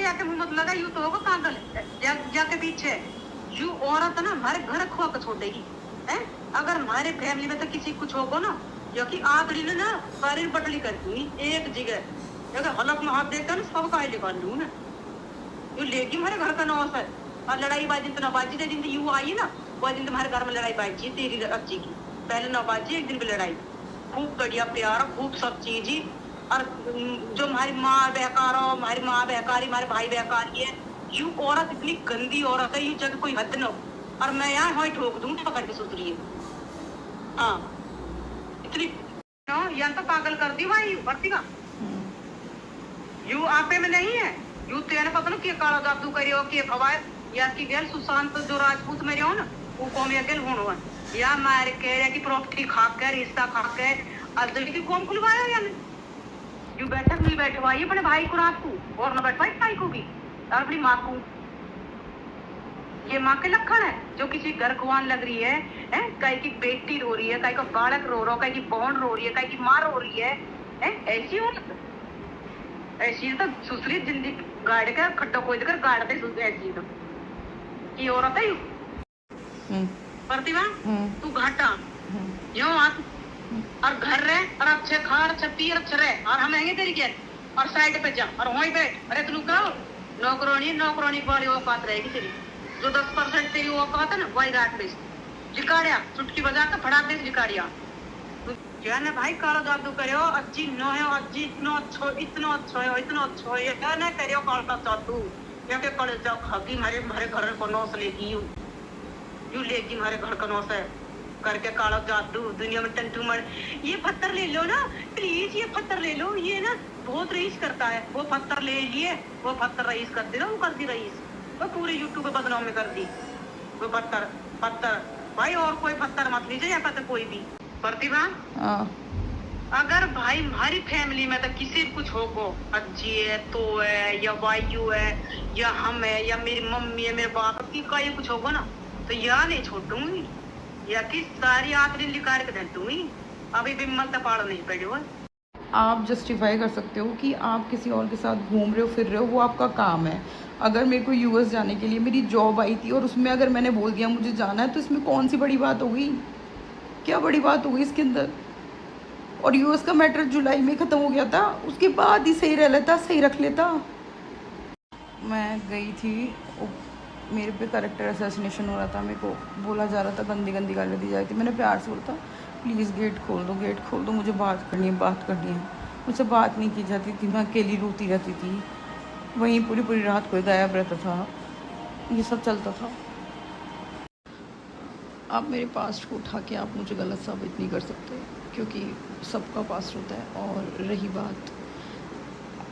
जाके मुंह मत लगा, यू तो होगा पागल जाके पीछे। यू औरत ना हमारे घर खो के छोड़ देगी है। अगर हमारे फैमिली में तो किसी कुछ होगा ना, जो कि आदरी ने ना सारी बटली कर दूंगी एक जगह। अगर हलक में हाथ देकर ना सबका ही निकाल लूँ ना, यू लेगी हमारे घर का नौस है। और लड़ाई बाजी तो नबाजी दिन यू आई ना, वो दिन तुम्हारे घर में लड़ाई बाजी तेरी अच्छी की। पहले नबाजी एक दिन की लड़ाई, खूब बढ़िया प्यार, खूब सब चीज ही। और जो हमारी माँ बेकार हो, हमारी माँ बेकारी, हमारे भाई बेकारी है। यू औरत इतनी गंदी औरत है, यू जगह कोई हद न हो। और मैं यहाँ वही ठोक दूंगी पकड़ के सुतरी है। हाँ इतनी यहाँ तो पागल कर दी भाई भर्ती का। यू आपे में नहीं है, यू तेने पता ना कि काला जादू करियो कि फवाद या की गेल सुशांत जो राजपूत मेरे हो ना, वो कौम या गेल होनो है या मार के या की प्रॉपर्टी खा के रिश्ता खा के अदल की कौम खुलवाया या नहीं। यू बैठक नहीं बैठवाई अपने भाई को रात को, और न बैठवाई भाई को भी और अपनी माँ को। ये माँ के लक्षण है जो किसी घर खुआन लग रही है, कहीं की बेटी रो रही है, कहीं का बालक रो रहा, कहीं की बहन रो रही है, कहीं की माँ रो रही है, ऐसी औरत ऐसी तो दूसरी जिंदगी गाड़ के खट्टा खोद कर गाड़ दे। ऐसी तो ये औरत है प्रतिभा। तू घाटा यो और घर रहे और अच्छे खा अच्छे पी अच्छे रहे और हम आएंगे तेरी क्या और साइड पे जा और वहीं बैठ। अरे तू कहो नौकरानी वाली औकात रहेगी तेरी। जो 10% तेरी औकात है ना वही रात में जिकाड़िया चुटकी बजा के फटाक दे जिकाड़िया। क्या ना भाई काला जादू करो अच्छी न है, अच्छी इतना अच्छा है क्या ना करियो काला जादू या के कल जाओ खागी हमारे घर को नौस लेगी यू लेगी हमारे घर का नौस है करके काला जादू दुनिया में टंटू मर। ये पत्थर ले लो ना प्लीज, ये पत्थर ले लो, ये ना बहुत रईस करता है। वो पत्थर ले लिए, वो पत्थर रईस कर दी ना, वो कर दी रईस, वो पूरे यूट्यूब पे बदनाम में कर दी। वो पत्थर भाई और कोई पत्थर मत लीजिए यहाँ पर कोई भी। प्रतिभा अगर भाई हमारी फैमिली में तो किसी कुछ हो को अज्जी है तो है या वायु है या हम है या मेरी मम्मी है मेरे बाप की का ये कुछ होगा ना तो यहाँ नहीं छोड़ दूंगी या कि सारी आखिरी लिकार के धर दूंगी। अभी भी मन तो पाड़ नहीं पड़े हुआ। आप जस्टिफाई कर सकते हो कि आप किसी और के साथ घूम रहे हो फिर रहे हो, वो आपका काम है। अगर मेरे को यूएस जाने के लिए मेरी जॉब आई थी और उसमें अगर मैंने बोल दिया मुझे जाना है तो इसमें कौन सी बड़ी बात हो गई, क्या बड़ी बात हो गई इसके अंदर। और यूएस का मैटर जुलाई में ख़त्म हो गया था, उसके बाद ही सही रह लेता, सही रख लेता। मैं गई थी, मेरे पे करेक्टर असैसिनेशन हो रहा था, मेरे को बोला जा रहा था, गंदी गंदी गाली दी जा रही थी। मैंने प्यार से बोला था प्लीज़ गेट खोल दो, मुझे बात करनी है। मुझसे बात नहीं की जाती थी, मैं अकेली रोती रहती थी, वहीं पूरी रात कोई गायब रहता था, ये सब चलता था। आप मेरे पास्ट को उठा के आप मुझे गलत साबित नहीं कर सकते क्योंकि सबका पास्ट होता है। और रही बात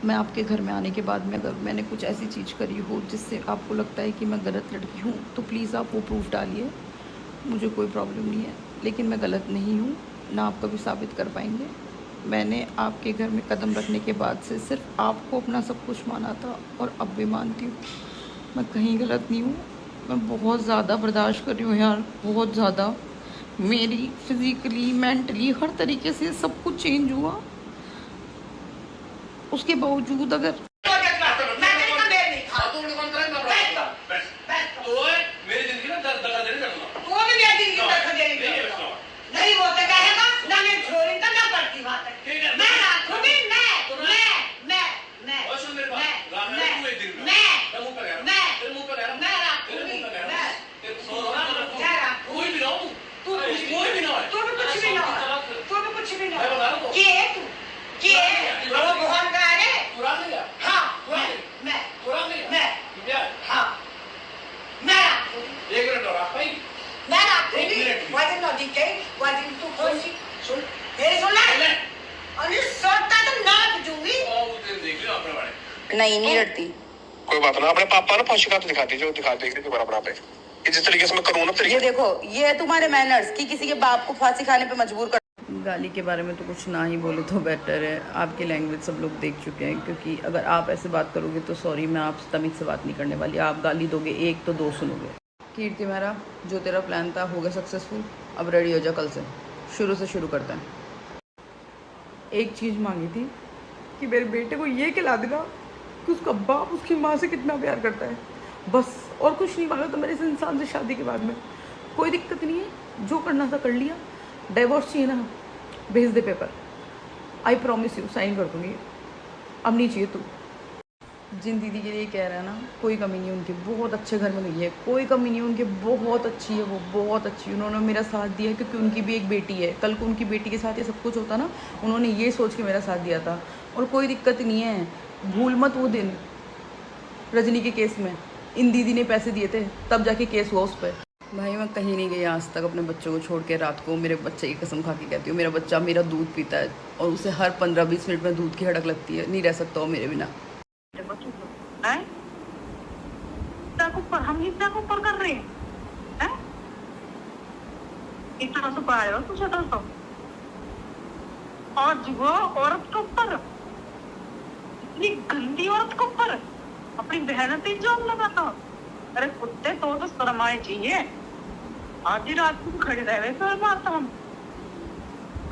मैं आपके घर में आने के बाद में अगर मैंने कुछ ऐसी चीज़ करी हो जिससे आपको लगता है कि मैं गलत लड़की हूँ तो प्लीज़ आप वो प्रूफ डालिए, मुझे कोई प्रॉब्लम नहीं है। लेकिन मैं गलत नहीं हूँ, ना आप कभी साबित कर पाएंगे। मैंने आपके घर में कदम रखने के बाद से सिर्फ आपको अपना सब कुछ माना था और अब भी मानती हूँ। मैं कहीं गलत नहीं हूँ, मैं बहुत ज़्यादा बर्दाश्त कर रही हूँ यार, बहुत ज़्यादा। मेरी फिज़िकली मेंटली हर तरीके से सब कुछ चेंज हुआ, उसके बावजूद अगर नहीं लड़ती कोई बात ना। अपने पापा ना फांसी का तो दिखाती जो दिखाते बराबर पे जिस तरीके से मैं करूँ ना ये देखो ये तुम्हारे मैनर्स कि किसी के बाप को फांसी खाने पे मजबूर कर। गाली के बारे में तो कुछ ना ही बोले तो बेटर है, आपकी लैंग्वेज सब लोग देख चुके हैं। क्योंकि अगर आप ऐसे बात करोगे तो सॉरी मैं आपसे तमीज़ से बात नहीं करने वाली। आप गाली दोगे एक तो दो सुनोगे। कीर्ति मेरा जो तेरा प्लान था हो गया सक्सेसफुल, अब रेडी हो जा, कल से शुरू करते हैं। एक चीज़ मांगी थी कि मेरे बेटे को ये खिला देना, कि उसका बाप उसकी माँ से कितना प्यार करता है, बस। और कुछ नहीं मांगा तो मेरे इस इंसान से शादी के बाद में। कोई दिक्कत नहीं है, जो करना था कर लिया। डाइवोर्स चाहिए ना, भेज दे paper, I promise you sign कर दूँगी। अब नहीं चाहिए तू। जिन दीदी के लिए कह रहा है ना, कोई कमी नहीं उनकी, बहुत अच्छे घर में गई है, कोई कमी नहीं उनकी, बहुत अच्छी है वो, बहुत अच्छी। उन्होंने मेरा साथ दिया है क्योंकि उनकी भी एक बेटी है। कल को उनकी बेटी के साथ ये सब कुछ होता ना, उन्होंने ये सोच के मेरा साथ दिया था। और कोई दिक्कत नहीं है, भूल मत वो दिन रजनी के केस में इन दीदी ने पैसे दिए थे, तब जाके केस हुआ उस पर। भाई मैं कहीं नहीं गई आज तक अपने बच्चों को छोड़ के। रात को मेरे बच्चे की कसम खा के कहती हूँ, मेरा बच्चा मेरा दूध पीता है और उसे हर 15-20 मिनट में दूध की हड़क लगती है, नहीं रह सकता वो मेरे बिना। हम इतना ऊपर कर रहे हैं, इतना तो पाए हो तुझे तो। और वो औरत के ऊपर, इतनी गंदी औरत के ऊपर अपनी बहन से इल्जाम लगाता। अरे कुत्ते तो शर्म आनी चाहिए। आज ही रात को खड़े रहे तो मारता हम।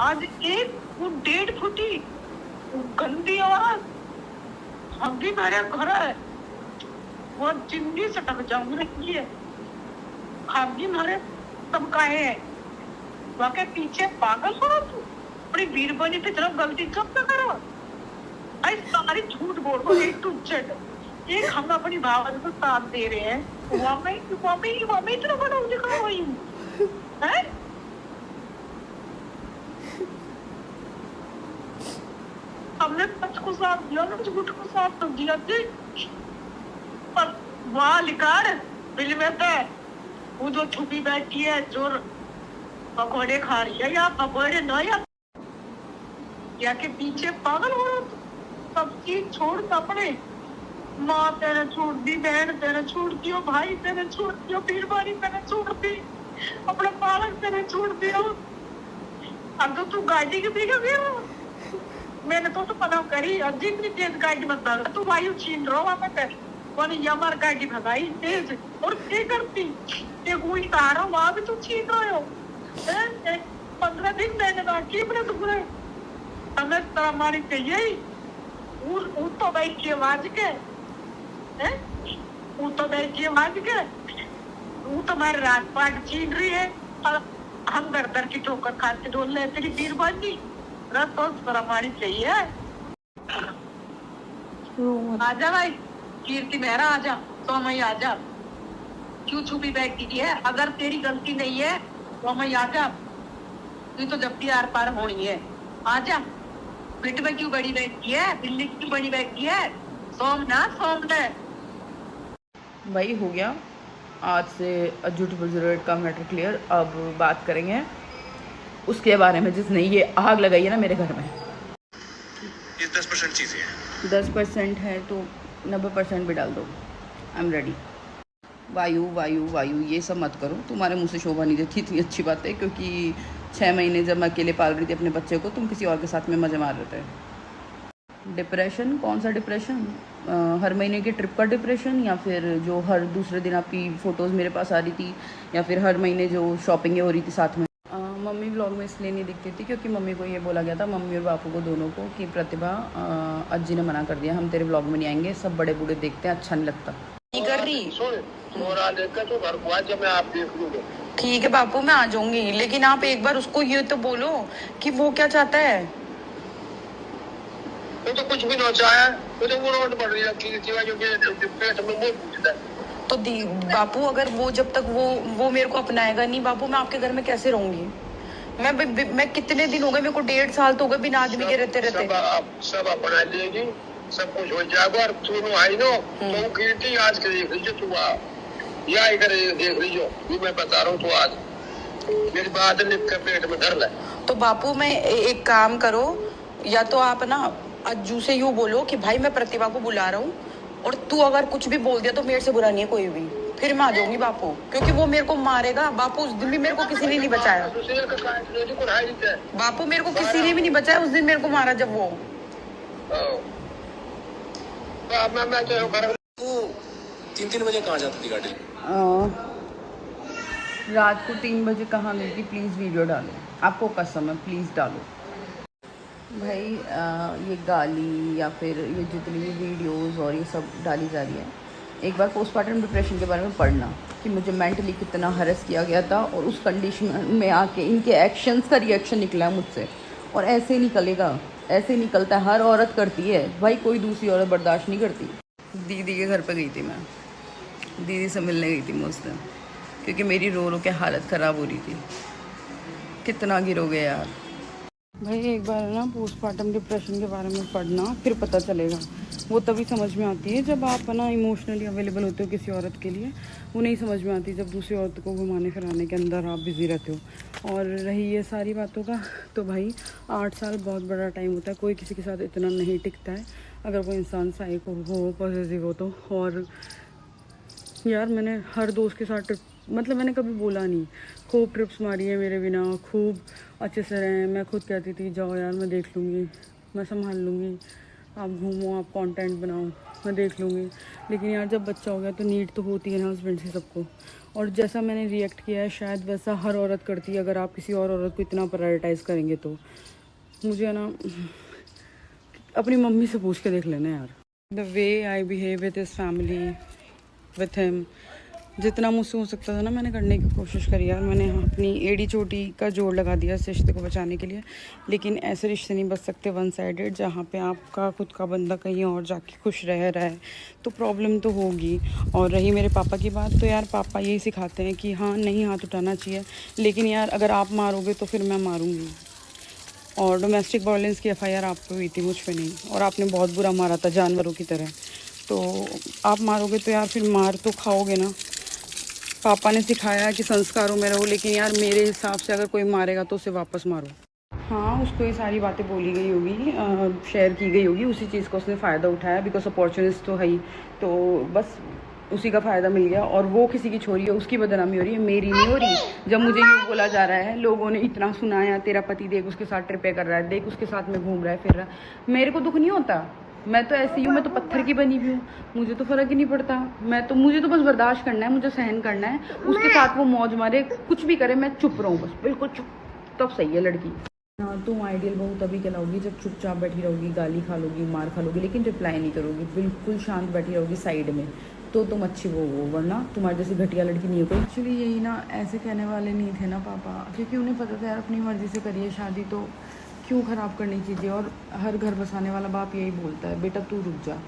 आज एक वो 1.5 फुटी वो गंदी औरत हम भी मेरे घर है, वो जिंदगी से टक जाऊंगी है। हम भी मारे सब काहे है वाके पीछे पागल हो तू। अपनी वीरबनी पे तरफ गलती कब तक करो। आई सारी झूठ बोल को एक टू जेड एक हम अपनी भावना को साथ दे रहे हैं। वामे इतना बड़ा दिखा हुई है। हमने सच को साथ दिया ना, झूठ को साथ तो दिया थी। पर वहाँ लिकार बिल में तो वो जो छुपी बैठी है, जो पकौड़े खा रही है या पकौड़े न या के पीछे पागल हो रहा। सब चीज छोड़ अपने माँ तेरे छोड़ दी, बहन तेरे छोड़ दियो, भाई तेरे छोड़ दियो, पीरबारी तेरे छोड़ दी, अपने बालक तेरे छोड़ दियो। अब तो तू गाड़ी के पीछे गया। मैंने तो पता करी और जितनी तेज गाड़ी मत डाल तू वायु छीन रहा वहां पे कौन यमर गाड़ी भगाई तेज और क्या करती एक वही तारा वहां भी तू छीन रहे हो। 15 दिन मैंने बाकी अपने टुकड़े हमें तरामारी चाहिए। वो तो बैठ के आवाज के वो तो बैठ के आवाज के वो तो हमारे रात पाट छीन रही है और हम दर की ठोकर खाते डोल ले तेरी बीरबानी रत तो तरामारी चाहिए। आजा भाई कीर्ति मेहरा, आजा सोमई आजा। क्यों छुपी बैठी है? अगर तेरी गलती नहीं है तो मैं आजा, तू तो जब भी आर पार होनी है। आजा पिट में क्यों बड़ी बैठी है, बिल्ली क्यों बड़ी बैठी है? सोमनाथ भाई हो गया आज से अजूटेबल ज़रूरत का मैटर क्लियर। अब बात करेंगे उसके बारे में जिसने ये आग लगाई है ना मेरे घर में। ये 10% चीजें हैं। 10% है तो 90% भी डाल दो, आई एम रेडी। वायु वायु वायु ये सब मत करो, तुम्हारे मुंह से शोभा नहीं देती इतनी अच्छी बात है। क्योंकि 6 महीने जब मैं अकेले पाल रही थी अपने बच्चे को, तुम किसी और के साथ में मज़े मार रहे थे। डिप्रेशन? कौन सा डिप्रेशन? हर महीने की ट्रिप का डिप्रेशन, या फिर जो हर दूसरे दिन आपकी फ़ोटोज़ मेरे पास आ रही थी, या फिर हर महीने जो शॉपिंग हो रही थी साथ में। मम्मी व्लॉग में इसलिए नहीं दिखती थी क्योंकि मम्मी को ये बोला गया था, मम्मी और बापू को दोनों को, कि प्रतिभा अज्जी ने मना कर दिया, हम तेरे व्लॉग में नहीं आएंगे, सब बड़े बूढ़े देखते हैं, अच्छा नहीं लगता। नहीं कर रही ठीक है बापू मैं आ जाऊंगी, लेकिन आप एक बार उसको ये तो बोलो कि वो क्या चाहता है। वो तो कुछ भी ना चाहे, वो तो वो रोड पड़ रही है जो पेट में वो पूछता है। तो बापू अगर वो जब तक वो मेरे को अपनाएगा नहीं बापू, मैं आपके घर में कैसे रहूंगी? मैं कितने दिन हो गए, मेरे को 1.5 साल तो हो गए बिना आदमी के रहते सब अपना लेगी, सब कुछ हो जाएगा। और तू आई नो तो कीर्ति आज के देख लीजिए, तू या इधर देख लीजिए, मैं बता रहा हूँ, तू आज मेरी बात लिख कर पेट में धर ले। तो बापू मैं एक काम करो, या तो आप ना अज्जू से यूँ बोलो कि भाई मैं प्रतिभा को बुला रहा हूँ, और तू अगर कुछ भी बोल दिया तो मेरे से बुरा नहीं है कोई भी, फिर मैं आ जाऊंगी बापू, क्योंकि वो मेरे को मारेगा। बापू उस दिन भी मेरे को किसी ने नहीं बचाया, बापू मेरे को किसी ने भी नहीं बचाया उस दिन, मेरे को मारा जब वो। 3 बजे कहाँ जाती थी गाड़ी? रात को 3 बजे कहाँ गई थी? प्लीज़ वीडियो डालो, आपको कसम है, प्लीज़ डालो। भाई ये गाली या फिर ये जितनी भी वीडियोस और ये सब डाली जा रही है, एक बार पोस्टमार्टम डिप्रेशन के बारे में पढ़ना कि मुझे मेंटली कितना हरेस किया गया था और उस कंडीशन में आके इनके एक्शंस का रिएक्शन निकला है मुझसे। और ऐसे निकलेगा, ऐसे निकलता है, हर औरत करती है भाई, कोई दूसरी औरत बर्दाश्त नहीं करती। दीदी के घर पे गई थी मैं, दीदी से मिलने गई थी मैं उस दिन, क्योंकि मेरी रो रो के हालत ख़राब हो रही थी। कितना गिरोगे यार भाई। एक बार ना पोस्टमार्टम डिप्रेशन के बारे में पढ़ना, फिर पता चलेगा। वो तभी समझ में आती है जब आप ना इमोशनली अवेलेबल होते हो किसी औरत के लिए। वो नहीं समझ में आती जब दूसरी औरत को घुमाने फिराने के अंदर आप बिज़ी रहते हो। और रही ये सारी बातों का, तो भाई 8 साल बहुत बड़ा टाइम होता है, कोई किसी के साथ इतना नहीं टिकता है अगर वो इंसान साइको हो, पॉजिटिव हो तो। और यार मैंने हर दोस्त के साथ ट्रिप, मतलब मैंने कभी बोला नहीं, खूब ट्रिप्स मारी है मेरे बिना, खूब अच्छे से रहे। मैं खुद कहती थी जाओ यार मैं देख लूँगी, मैं संभाल लूँगी, आप घूमो, आप कंटेंट बनाओ, मैं देख लूँगी। लेकिन यार जब बच्चा हो गया तो नीड तो होती है ना हस्बैंड से सबको। और जैसा मैंने रिएक्ट किया है शायद वैसा हर औरत करती है अगर आप किसी और औरत को इतना प्रायोरिटाइज़ करेंगे तो। मुझे ना अपनी मम्मी से पूछ के देख लेना यार। The way I behave with his family, with him, जितना मुझसे हो सकता था ना मैंने करने की कोशिश करी यार। मैंने अपनी एड़ी चोटी का जोड़ लगा दिया इस रिश्ते को बचाने के लिए। लेकिन ऐसे रिश्ते नहीं बच सकते वन साइडेड, जहाँ पे आपका खुद का बंदा कहीं और जाके खुश रह रहा है तो प्रॉब्लम तो होगी। और रही मेरे पापा की बात, तो यार पापा यही सिखाते हैं कि हाँ नहीं हाथ उठाना चाहिए, लेकिन यार अगर आप मारोगे तो फिर मैं मारूँगी। और डोमेस्टिक वायलेंस की FIR आप पे हुई थी, मुझ पे नहीं, और आपने बहुत बुरा मारा था जानवरों की तरह। तो आप मारोगे तो यार फिर मार तो खाओगे ना। पापा ने सिखाया कि संस्कारों में रहो, लेकिन यार मेरे हिसाब से अगर कोई मारेगा तो उसे वापस मारो। हाँ उसको ये सारी बातें बोली गई होगी, शेयर की गई होगी, उसी चीज़ का उसने फ़ायदा उठाया, बिकॉज अपॉर्चुनिस्ट तो है ही, तो बस उसी का फ़ायदा मिल गया। और वो किसी की छोरी है, उसकी बदनामी हो रही है, मेरी नहीं हो रही। जब मुझे यूँ बोला जा रहा है, लोगों ने इतना सुनाया, तेरा पति देख उसके साथ ट्रिपे कर रहा है, देख उसके साथ में घूम रहा है, फिर रहा है, मेरे को दुख नहीं होता। मैं तो ऐसी हूँ, मैं तो पत्थर की बनी हुई हूँ, मुझे तो फ़र्क ही नहीं पड़ता। मुझे तो बस बर्दाश्त करना है, मुझे सहन करना है। उसके साथ वो मौज मारे, कुछ भी करे, मैं चुप रहूँ बस, बिल्कुल चुप, तब सही है लड़की। हाँ तुम आइडियल बहू तभी कहलाओगी जब चुपचाप बैठी रहोगी, गाली खा लोगी, मार खा लोगी, लेकिन रिप्लाई नहीं करोगी, बिल्कुल शांत बैठी रहोगी साइड में, तो तुम अच्छी बहू हो। वरना तुम्हारी जैसी घटिया लड़की नहीं हो कोई। एक्चुअली यही ना, ऐसे कहने वाले नहीं थे ना पापा, क्योंकि उन्हें पता था यार अपनी मर्ज़ी से करिए शादी, तो क्यों ख़राब करनी चीज़ें। और हर घर बसाने वाला बाप यही बोलता है, बेटा तू रुक जा।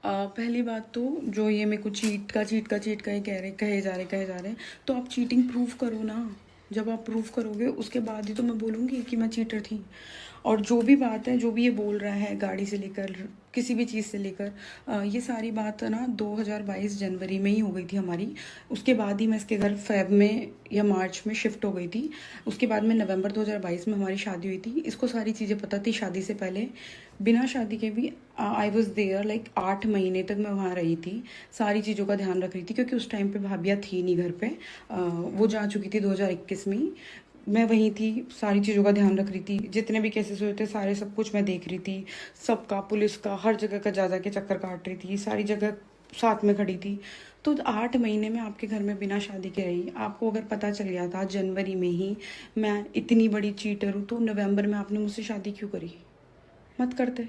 पहली बात तो जो ये मेरे को चीट का ही कहे जा रहे, तो आप चीटिंग प्रूव करो ना। जब आप प्रूव करोगे उसके बाद ही तो मैं बोलूँगी कि मैं चीटर थी। और जो भी बात है, जो भी ये बोल रहा है, गाड़ी से लेकर किसी भी चीज़ से लेकर, ये सारी बात ना 2022 जनवरी में ही हो गई थी हमारी। उसके बाद ही मैं इसके घर फेब में या मार्च में शिफ्ट हो गई थी। उसके बाद में नवंबर 2022 में हमारी शादी हुई थी। इसको सारी चीज़ें पता थी शादी से पहले, बिना शादी के भी। आई वॉज देयर लाइक 8 महीने तक मैं वहाँ रही थी, सारी चीज़ों का ध्यान रख रही थी, क्योंकि उस टाइम पे भाभियाँ थी नहीं घर पे। वो जा चुकी थी 2021 में ही, मैं वहीं थी, सारी चीज़ों का ध्यान रख रही थी, जितने भी केसेस हुए थे सारे सब कुछ मैं देख रही थी, सबका, पुलिस का, हर जगह का जा के चक्कर काट रही थी, सारी जगह साथ में खड़ी थी। तो 8 महीने में आपके घर में बिना शादी के रही। आपको अगर पता चल गया था जनवरी में ही मैं इतनी बड़ी चीटर हूँ, तो नवंबर में आपने मुझसे शादी क्यों करी? मत करते,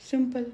सिंपल।